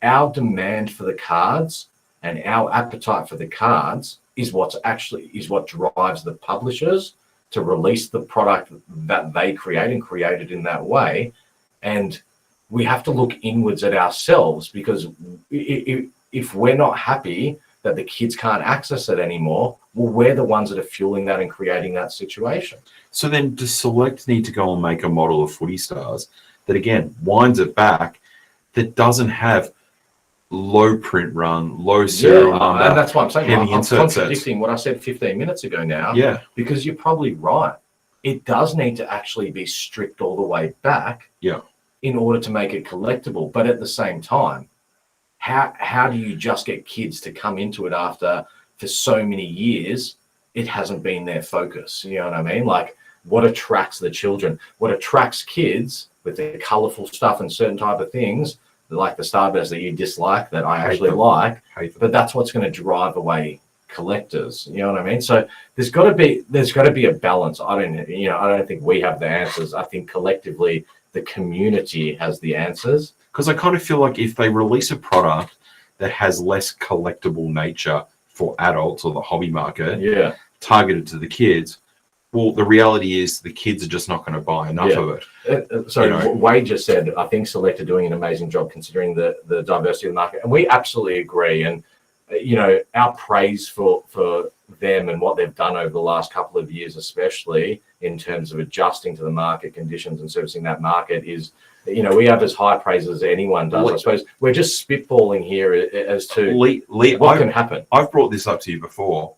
our demand for the cards and our appetite for the cards is what drives the publishers to release the product that they create and create it in that way. And we have to look inwards at ourselves, because if we're not happy that the kids can't access it anymore, well, we're the ones that are fueling that and creating that situation. So then does Select need to go and make a model of Footy Stars that, again, winds it back, that doesn't have low print run, low serial number? And that's what I'm saying. I'm contradicting sets. what I said 15 minutes ago now. Yeah. Because you're probably right. It does need to actually be stripped all the way back. Yeah. In order to make it collectible. But at the same time, how do you just get kids to come into it after, for so many years, it hasn't been their focus? You know what I mean? Like, what attracts the children? What attracts kids with the colorful stuff and certain type of things, like the Starburst that you dislike, that I actually like, but that's what's going to drive away collectors. You know what I mean? So there's got to be a balance. I don't think we have the answers. I think collectively the community has the answers. Because I kind of feel like if they release a product that has less collectible nature for adults or the hobby market, targeted to the kids, well, the reality is the kids are just not going to buy enough of it. Wade just said, I think Select are doing an amazing job considering the diversity of the market. And we absolutely agree. And, you know, our praise for them and what they've done over the last couple of years, especially in terms of adjusting to the market conditions and servicing that market, is, you know, we have as high praise as anyone does. I suppose we're just spitballing here as to what can happen. I've brought this up to you before.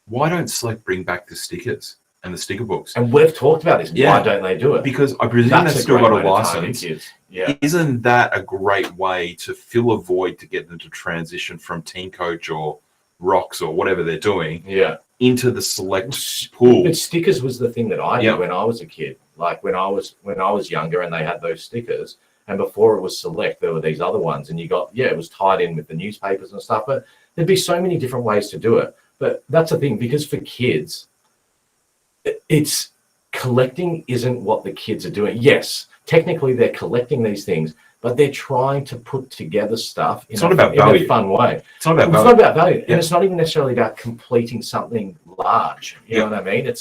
Why don't Select bring back the stickers and the sticker books. And we've talked about this. Yeah. Why don't they do it? Because I presume That's they've a still great got a way to target license. kids. Yeah. Isn't that a great way to fill a void to get them to transition from Teen Coach or Rocks or whatever they're doing Yeah. into the select pool? But stickers was the thing that I did Yeah. when I was a kid. Like when I was younger and they had those stickers, and before it was select, there were these other ones, and you got, it was tied in with the newspapers and stuff, but there'd be so many different ways to do it. But that's the thing, because for kids, it's collecting isn't what the kids are doing. Yes, technically they're collecting these things, but they're trying to put together stuff in a fun way. It's not about value. It's not about value. Yeah. And it's not even necessarily about completing something large. You know what I mean?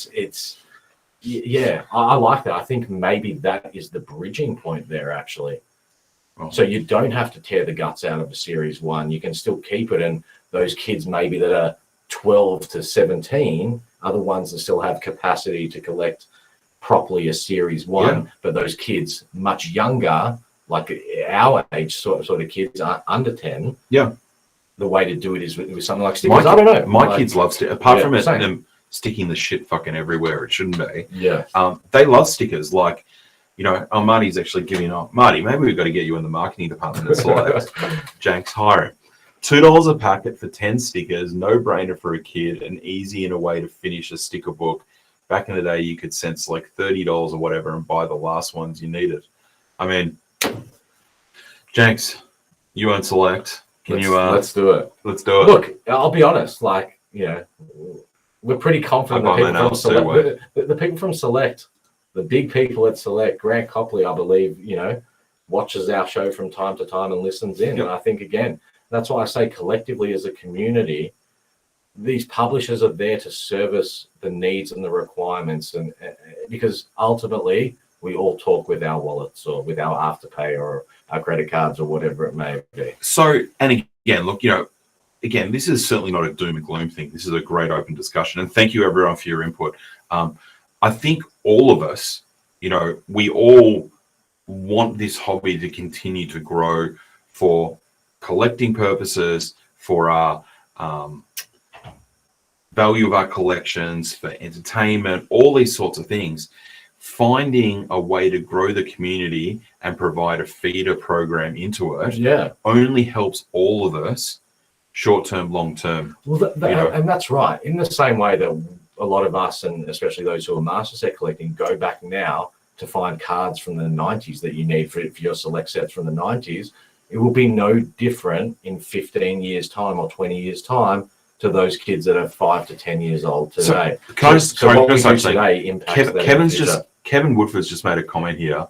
I like that. I think maybe that is the bridging point there, actually. Oh. So you don't have to tear the guts out of a series one. You can still keep it. And those kids maybe that are 12 to 17 are the ones that still have capacity to collect properly a series one. But those kids much younger, like our age sort of kids, are under 10. Yeah. The way to do it is with something like stickers. I don't know. My kids love stickers. Apart from same. them sticking the shit fucking everywhere, it shouldn't be. Yeah. They love stickers. Like, Marty's actually giving up. Marty, maybe we've got to get you in the marketing department at Select. Janks, hire him. $2 a packet for 10 stickers, no brainer for a kid, and easy in a way to finish a sticker book. Back in the day, you could send like $30 or whatever and buy the last ones you needed. I mean, Janks, you own Select. Let's do it. Let's do it. Look, I'll be honest. Like, we're pretty confident the people from Select, the big people at Select, Grant Copley, I believe, watches our show from time to time and listens in. And I think, again, that's why I say collectively as a community, these publishers are there to service the needs and the requirements, and because ultimately we all talk with our wallets or with our Afterpay or our credit cards or whatever it may be. So, and again, look, again, this is certainly not a doom and gloom thing. This is a great open discussion, and thank you everyone for your input. I think all of us, we all want this hobby to continue to grow for collecting purposes, for our value of our collections, for entertainment, all these sorts of things. Finding a way to grow the community and provide a feeder program into it only helps all of us, short-term, long-term. Well, and that's right. In the same way that a lot of us, and especially those who are master set collecting, go back now to find cards from the 90s that you need for your select sets from the 90s, it will be no different in 15 years' time or 20 years' time to those kids that are 5 to 10 years old today. Kevin Woodford's just made a comment here.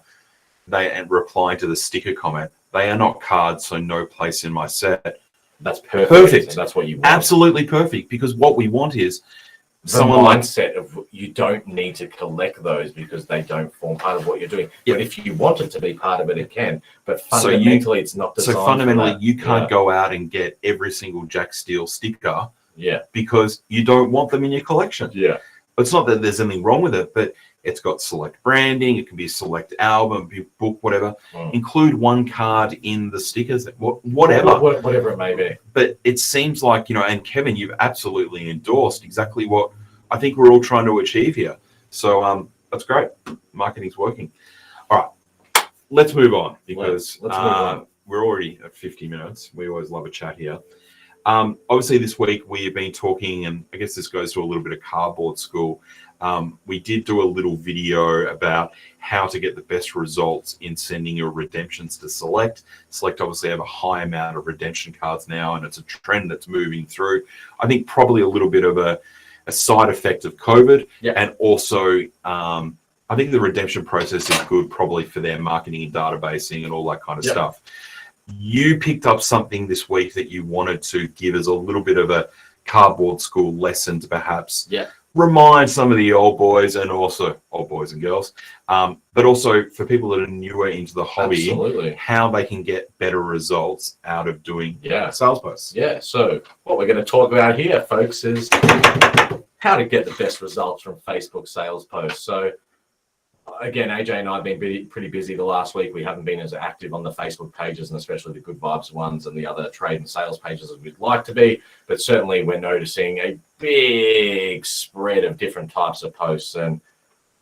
And replying to the sticker comment, they are not cards, so no place in my set. That's perfect. Perfect. That's what you want. Absolutely perfect, because what we want is the mindset of you don't need to collect those because they don't form part of what you're doing. But if you want it to be part of it, it can. But fundamentally, it's not designed. So fundamentally, you can't go out and get every single Jack Steele sticker. Because you don't want them in your collection. It's not that there's anything wrong with it, but it's got select branding. It can be a select album, book, whatever. Include one card in the stickers, whatever it may be. But it seems like, and Kevin, you've absolutely endorsed exactly what I think we're all trying to achieve here. So that's great. Marketing's working. All right, let's move on, because let's move on. We're already at 50 minutes. We always love a chat here. Obviously, this week we have been talking, and I guess this goes to a little bit of cardboard school. We did do a little video about how to get the best results in sending your redemptions to Select. Select obviously have a high amount of redemption cards now, and it's a trend that's moving through. I think probably a little bit of a side effect of COVID, and also I think the redemption process is good probably for their marketing and databasing and all that kind of stuff. You picked up something this week that you wanted to give as a little bit of a cardboard school lesson to perhaps remind some of the old boys, and also old boys and girls, but also for people that are newer into the hobby, how they can get better results out of doing sales posts. So what we're going to talk about here, folks, is how to get the best results from Facebook sales posts. So again, AJ and I have been pretty busy the last week. We haven't been as active on the Facebook pages, and especially the Good Vibes ones and the other trade and sales pages as we'd like to be. But certainly we're noticing a big spread of different types of posts. And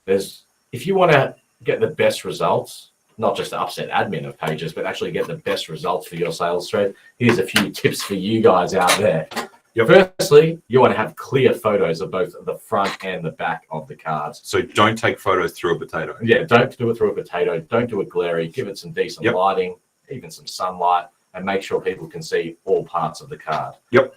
if you want to get the best results, not just to upset admin of pages, but actually get the best results for your sales thread, here's a few tips for you guys out there. Firstly, you want to have clear photos of both the front and the back of the cards. So don't take photos through a potato. Yeah, don't do it through a potato. Don't do it glary. Give it some decent lighting, even some sunlight, and make sure people can see all parts of the card. Yep.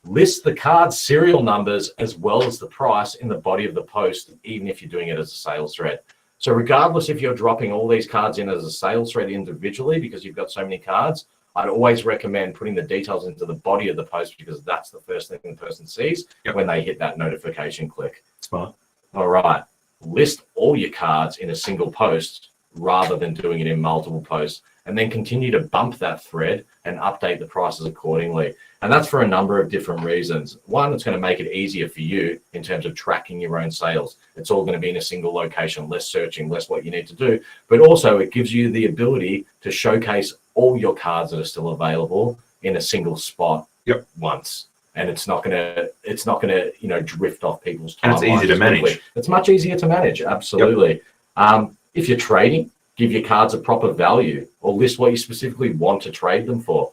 List the card's serial numbers as well as the price in the body of the post, even if you're doing it as a sales thread. So regardless if you're dropping all these cards in as a sales thread individually because you've got so many cards, I'd always recommend putting the details into the body of the post because that's the first thing the person sees when they hit that notification click. Smart. All right. List all your cards in a single post rather than doing it in multiple posts, and then continue to bump that thread and update the prices accordingly. And that's for a number of different reasons. One, it's going to make it easier for you in terms of tracking your own sales. It's all going to be in a single location, less searching, less what you need to do. But also it gives you the ability to showcase all your cards that are still available in a single spot once. And it's not gonna drift off people's time. And it's easy to manage. It's much easier to manage, absolutely. If you're trading, give your cards a proper value or list what you specifically want to trade them for.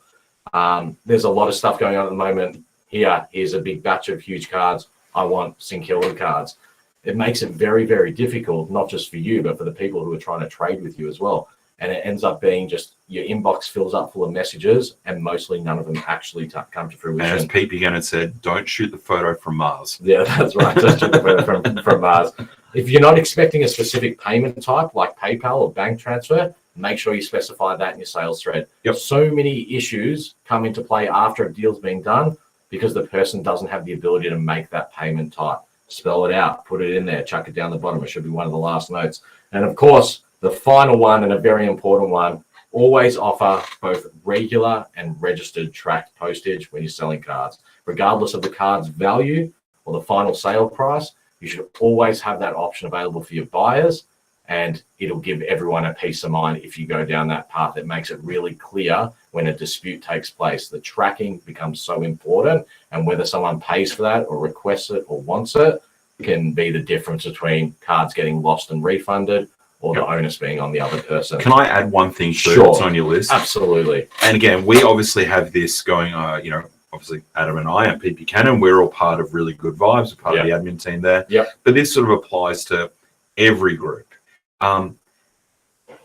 There's a lot of stuff going on at the moment. Here's a big batch of huge cards. I want Sinquilla cards. It makes it very, very difficult, not just for you, but for the people who are trying to trade with you as well. And it ends up being just your inbox fills up full of messages and mostly none of them actually come to fruition. And as Pete Buchanan said, don't shoot the photo from Mars. Yeah, that's right. Just shoot the photo from Mars. If you're not expecting a specific payment type like PayPal or bank transfer, make sure you specify that in your sales thread. So many issues come into play after a deal's been done because the person doesn't have the ability to make that payment type. Spell it out, put it in there, chuck it down the bottom. It should be one of the last notes. And of course, the final one and a very important one, always offer both regular and registered tracked postage when you're selling cards. Regardless of the card's value or the final sale price, you should always have that option available for your buyers, and it'll give everyone a peace of mind if you go down that path. It makes it really clear when a dispute takes place. The tracking becomes so important, and whether someone pays for that or requests it or wants it can be the difference between cards getting lost and refunded or the onus being on the other person. Can I add one thing too that's on your list? Absolutely. And again, we obviously have this going, obviously Adam and I and Pete Buchanan, we're all part of Really Good Vibes, part of the admin team there. But this sort of applies to every group.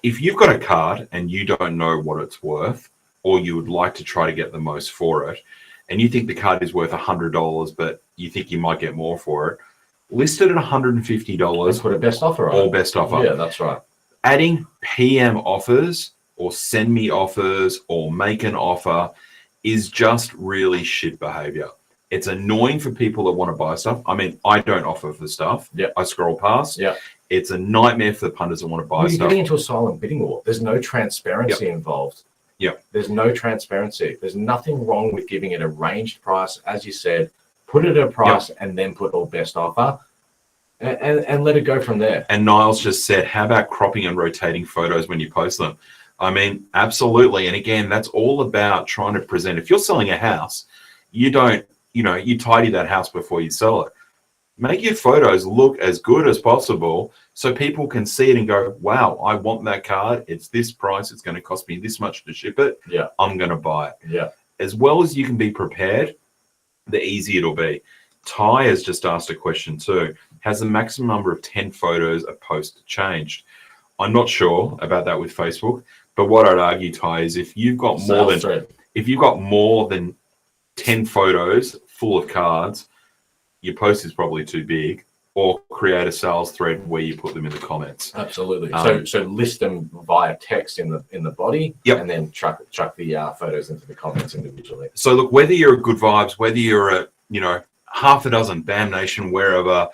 If you've got a card and you don't know what it's worth, or you would like to try to get the most for it, and you think the card is worth $100, but you think you might get more for it, list it at $150. Put a best offer on. Or best offer. Yeah, that's right. Adding PM offers or send me offers or make an offer is just really shit behavior. It's annoying for people that want to buy stuff. I mean, I don't offer for stuff. I scroll past. It's a nightmare for the punters that want to buy stuff. You're getting into a silent bidding war. There's no transparency involved. There's no transparency. There's nothing wrong with giving it a ranged price, as you said. Put it at a price and then put all best offer and let it go from there. And Niles just said, how about cropping and rotating photos when you post them? I mean, absolutely. And again, that's all about trying to present. If you're selling a house, you don't, you tidy that house before you sell it. Make your photos look as good as possible so people can see it and go, wow, I want that card. It's this price. It's going to cost me this much to ship it. I'm going to buy it. As well as you can be prepared, the easier it'll be. Ty has just asked a question too. Has the maximum number of 10 photos a post changed? I'm not sure about that with Facebook, but what I'd argue, Ty, is if you've got more than 10 photos full of cards, your post is probably too big, or create a sales thread where you put them in the comments. Absolutely. So list them via text in the body, and then chuck the photos into the comments individually. So look, whether you're at Good Vibes, whether you're at half a dozen, BAM Nation, wherever,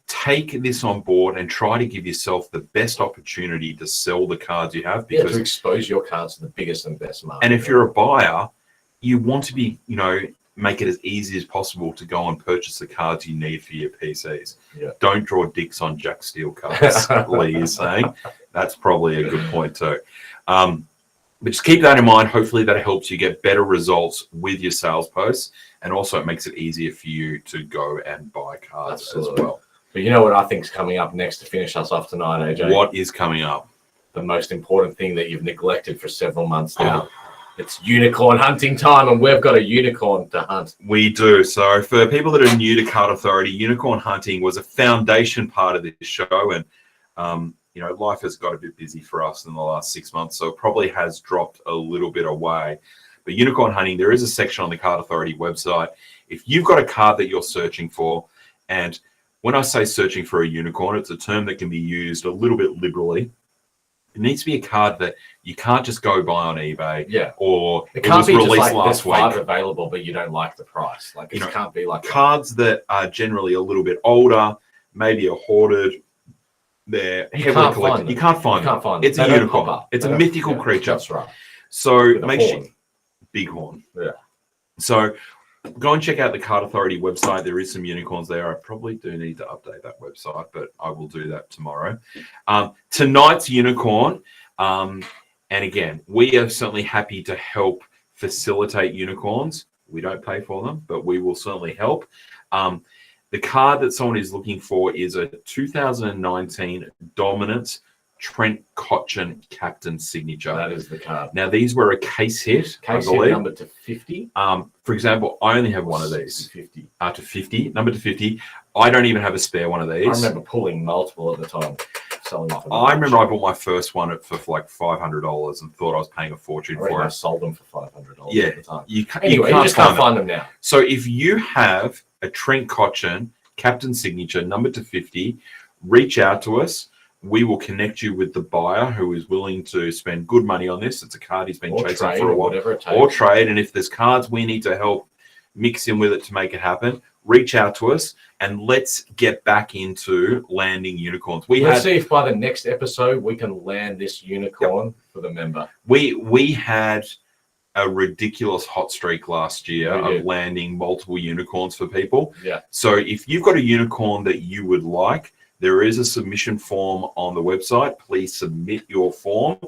take this on board and try to give yourself the best opportunity to sell the cards you have, because to expose your cards to the biggest and best market. And if you're a buyer, you want to be, make it as easy as possible to go and purchase the cards you need for your PCs. Yeah. Don't draw dicks on Jack Steele cards, Lee is saying. That's probably a good point too. But just keep that in mind. Hopefully that helps you get better results with your sales posts. And also it makes it easier for you to go and buy cards as well. But you know what I think is coming up next to finish us off tonight, AJ? What is coming up? The most important thing that you've neglected for several months now. It's unicorn hunting time, and we've got a unicorn to hunt. We do. So for people that are new to Card Authority, unicorn hunting was a foundation part of this show. And, life has got a bit busy for us in the last 6 months, so it probably has dropped a little bit away. But unicorn hunting, there is a section on the Card Authority website. If you've got a card that you're searching for, and when I say searching for a unicorn, it's a term that can be used a little bit liberally. It needs to be a card that you can't just go buy on eBay. Yeah. Or it was released last week. There's 5 available, but you don't like the price. Like, it can't be like cards that are generally a little bit older, maybe are hoarded. They're heavily collected. You can't find them. It's a unicorn. It's a mythical creature. That's right. So make sure. Bighorn. Yeah. So go and check out the Card Authority website. There is some unicorns there. I probably do need to update that website, but I will do that tomorrow. Tonight's unicorn, and again, we are certainly happy to help facilitate unicorns. We don't pay for them, but we will certainly help. The card that someone is looking for is a 2019 Dominance Trent Cotchin Captain Signature. That is the card. Now, these were a case hit, I believe. Numbered to 50. For example, I only have one of these. 50. To 50, numbered to 50. I don't even have a spare one of these. I remember pulling multiple at the time. I remember I bought my first one for like $500 and thought I was paying a fortune for it. I sold them for $500 yeah, at the time. You just can't find them now. So if you have a Trent Cotchin Captain Signature, numbered to 50, reach out to us. We will connect you with the buyer who is willing to spend good money on this. It's a card he's been chasing for a while. Or trade. And if there's cards we need to help mix in with it to make it happen, reach out to us and let's get back into landing unicorns. Let's see if by the next episode we can land this unicorn for the member. We had a ridiculous hot streak last year of landing multiple unicorns for people. Yeah. So if you've got a unicorn that you would like, there is a submission form on the website. Please submit your form,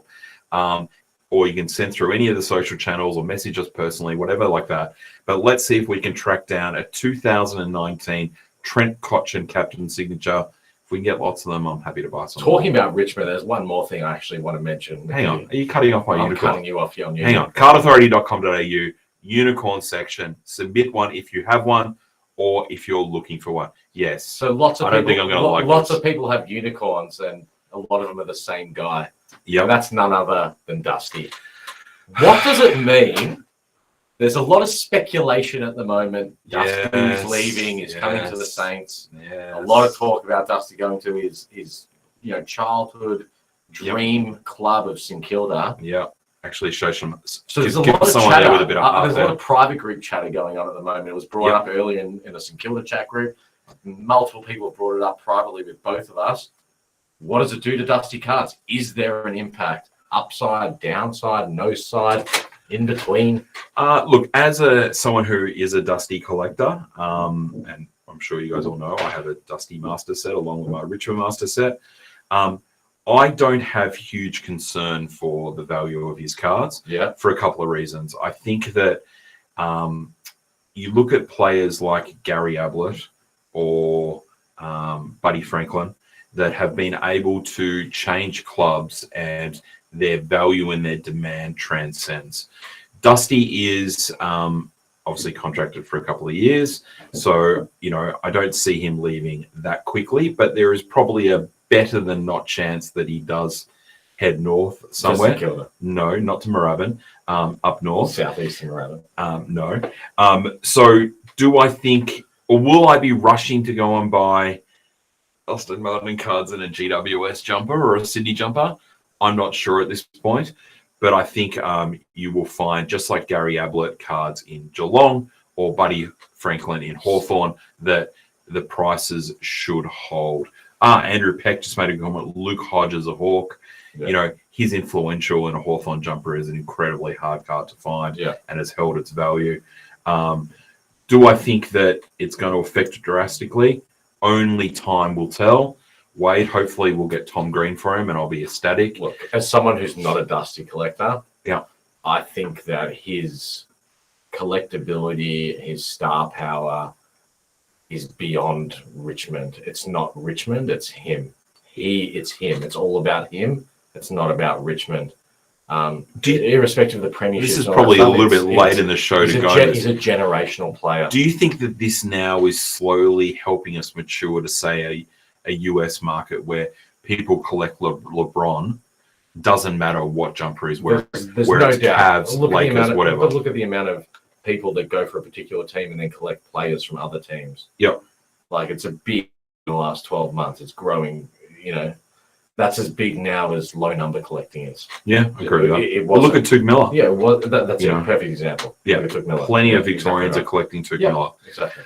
or you can send through any of the social channels or message us personally, whatever like that. But let's see if we can track down a 2019 Trent Cotchin Captain Signature. If we can get lots of them, I'm happy to buy some. Talking about Richmond, there's one more thing I actually want to mention. Hang on. Are you cutting off my unicorn? I'm cutting you off. Hang on. Cardauthority.com.au, unicorn section. Submit one if you have one, or if you're looking for one. Yes. So lots of I don't think I'm going to like lots of people have unicorns, and a lot of them are the same guy. Yeah. And that's none other than Dusty. What does it mean? There's a lot of speculation at the moment. Dusty's leaving, is coming to the Saints. Yes. A lot of talk about Dusty going to his childhood dream club of St Kilda. Yeah. Actually show some. So there's a lot of chatter. With a bit of there's a lot of private group chatter going on at the moment. It was brought up earlier in the St Kilda chat group. Multiple people brought it up privately with both of us. What does it do to Dusty cards? Is there an impact? Upside, downside, no side, in between? Look, as someone who is a Dusty collector, and I'm sure you guys all know, I have a Dusty Master set along with my Richmond Master set. I don't have huge concern for the value of his cards for a couple of reasons. I think that you look at players like Gary Ablett or Buddy Franklin that have been able to change clubs and their value and their demand transcends. Dusty is obviously contracted for a couple of years, so I don't see him leaving that quickly, but there is probably a better than not chance that he does head north somewhere. No, not to Moorabbin, up north. Southeastern Moorabbin. No. So do I think, or will I be rushing to go and buy Austin Martin cards in a GWS jumper or a Sydney jumper? I'm not sure at this point, but I think you will find, just like Gary Ablett cards in Geelong or Buddy Franklin in Hawthorn, that the prices should hold. Andrew Peck just made a comment. Luke Hodges, a Hawk. Yeah. He's influential, and a Hawthorn jumper is an incredibly hard card to find and has held its value. Do I think that it's going to affect it drastically? Only time will tell. Wade, hopefully we'll get Tom Green for him and I'll be ecstatic. Look, as someone who's not a Dusty collector, yeah, I think that his collectability, his star power is beyond Richmond. It's not Richmond, it's him. It's him. It's all about him. It's not about Richmond. Irrespective of the premiership. This is probably a little bit late in the show to go. He's a generational player. Do you think that this now is slowly helping us mature to, say, a US market where people collect LeBron? Doesn't matter what jumper is wearing, there's where no it's doubt. Cavs, Lakers, whatever. But look at the amount of people that go for a particular team and then collect players from other teams. Yep. Like it's a big in the last 12 months. It's growing, that's as big now as low number collecting is. Yeah, I agree with that. Look at Tug Miller. Yeah, that's a perfect example. Yeah, plenty of Victorians are collecting Tug Miller. Exactly.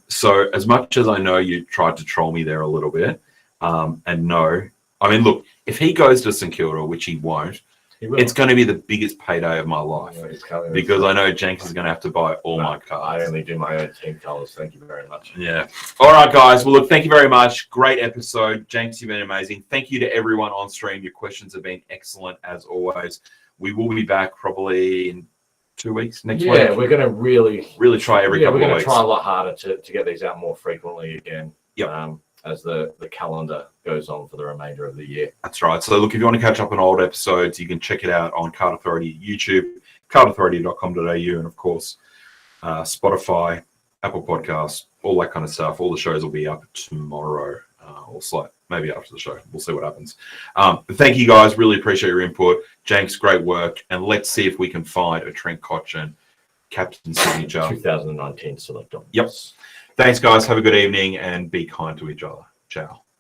So as much as I know you tried to troll me there a little bit, and no, I mean, look, if he goes to St Kilda, which he won't, it's going to be the biggest payday of my life because I know Jenks is going to have to buy all my cards. I only do my own team colours. Thank you very much. Yeah. All right, guys. Well, look, thank you very much. Great episode. Jenks, you've been amazing. Thank you to everyone on stream. Your questions have been excellent as always. We will be back probably in 2 weeks, next week. Yeah, we're going to really try every couple of weeks. We're going to try a lot harder to get these out more frequently again. Yep. As the calendar goes on for the remainder of the year. That's right. So look, if you want to catch up on old episodes, you can check it out on Card Authority YouTube, cardauthority.com.au, and of course, Spotify, Apple Podcasts, all that kind of stuff. All the shows will be up tomorrow, or maybe after the show. We'll see what happens. But thank you guys. Really appreciate your input. Jenks, great work. And let's see if we can find a Trent Cotchin captain signature. 2019 select on. Yep. Thanks, guys. Have a good evening and be kind to each other. Ciao.